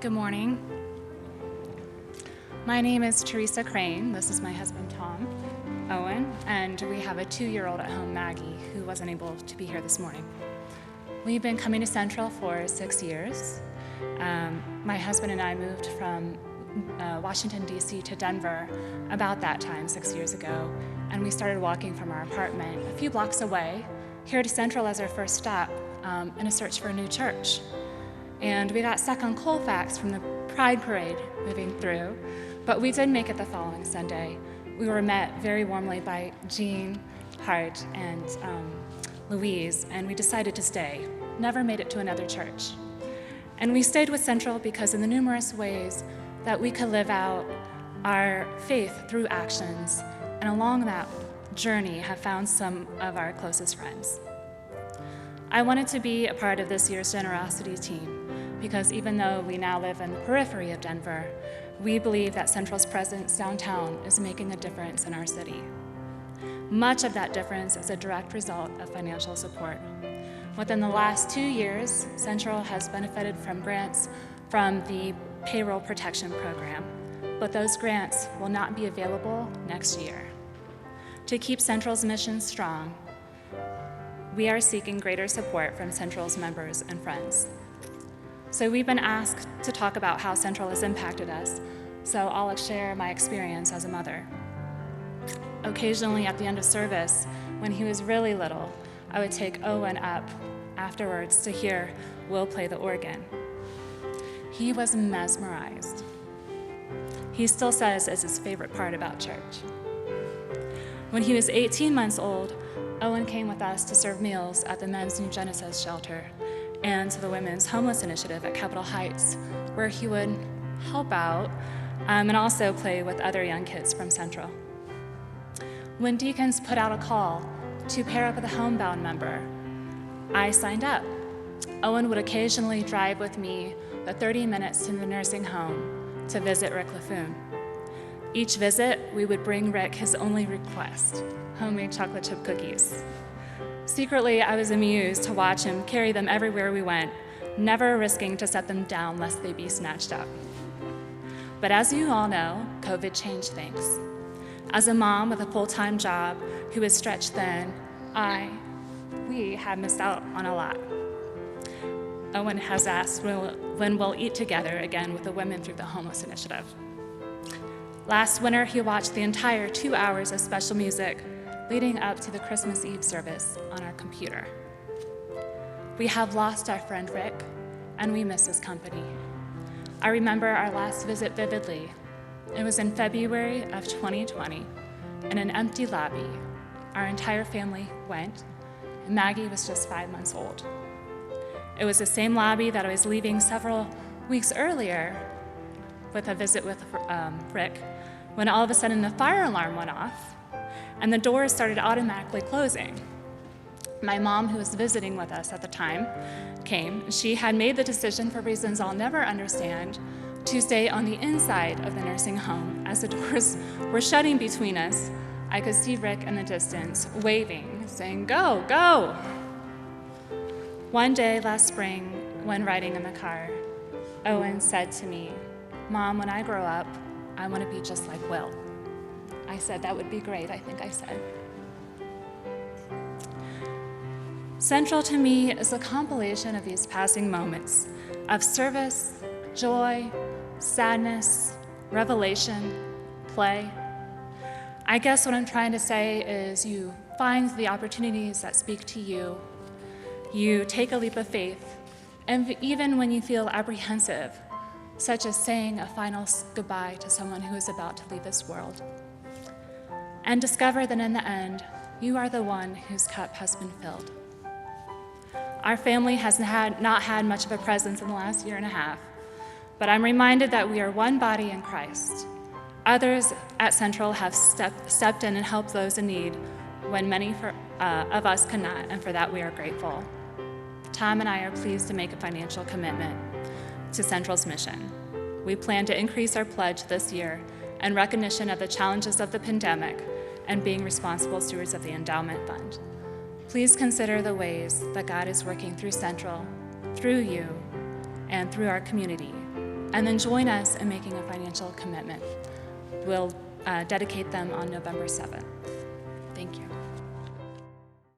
Good morning. My name is Teresa Crane. This is my husband, Tom Owen, and we have a 2-year-old at home, Maggie, who wasn't able to be here this morning. We've been coming to Central for 6 years. My husband and I moved from Washington, D.C. to Denver about that time, 6 years ago, and we started walking from our apartment a few blocks away here to Central as our first stop in a search for a new church. And we got stuck on Colfax from the Pride Parade moving through, but we did make it the following Sunday. We were met very warmly by Jean, Hart, and Louise, and we decided to stay. Never made it to another church. And we stayed with Central because in the numerous ways that we could live out our faith through actions, and along that journey have found some of our closest friends. I wanted to be a part of this year's generosity team because even though we now live in the periphery of Denver, we believe that Central's presence downtown is making a difference in our city. Much of that difference is a direct result of financial support. Within the last 2 years, Central has benefited from grants from the Payroll Protection Program, but those grants will not be available next year. To keep Central's mission strong, we are seeking greater support from Central's members and friends. So we've been asked to talk about how Central has impacted us, so I'll share my experience as a mother. Occasionally at the end of service, when he was really little, I would take Owen up afterwards to hear Will play the organ. He was mesmerized. He still says it's his favorite part about church. When he was 18 months old, Owen came with us to serve meals at the Men's New Genesis shelter and to the Women's Homeless Initiative at Capitol Heights, where he would help out and also play with other young kids from Central. When Deacons put out a call to pair up with a homebound member, I signed up. Owen would occasionally drive with me the 30 minutes to the nursing home to visit Rick LaFoon. Each visit, we would bring Rick his only request, homemade chocolate chip cookies. Secretly, I was amused to watch him carry them everywhere we went, never risking to set them down lest they be snatched up. But as you all know, COVID changed things. As a mom with a full-time job who is stretched thin, we have missed out on a lot. Owen has asked when we'll eat together again with the Women Through the Homeless Initiative. Last winter, he watched the entire 2 hours of special music leading up to the Christmas Eve service on our computer. We have lost our friend Rick, and we miss his company. I remember our last visit vividly. It was in February of 2020, in an empty lobby. Our entire family went, and Maggie was just 5 months old. It was the same lobby that I was leaving several weeks earlier with a visit with Rick, when all of a sudden the fire alarm went off and the doors started automatically closing. My mom, who was visiting with us at the time, came. She had made the decision, for reasons I'll never understand, to stay on the inside of the nursing home. As the doors were shutting between us, I could see Rick in the distance, waving, saying, "Go, go!" One day last spring, when riding in the car, Owen said to me, "Mom, when I grow up, I want to be just like Will." I said, "That would be great," I think I said. Central to me is a compilation of these passing moments of service, joy, sadness, revelation, play. I guess what I'm trying to say is you find the opportunities that speak to you, you take a leap of faith, and even when you feel apprehensive, such as saying a final goodbye to someone who is about to leave this world, and discover that in the end, you are the one whose cup has been filled. Our family has not had much of a presence in the last year and a half, but I'm reminded that we are one body in Christ. Others at Central have stepped in and helped those in need when many of us could not, and for that we are grateful. Tom and I are pleased to make a financial commitment to Central's mission. We plan to increase our pledge this year in recognition of the challenges of the pandemic and being responsible stewards of the endowment fund. Please consider the ways that God is working through Central, through you, and through our community and then join us in making a financial commitment. We'll dedicate them on November 7th. Thank you.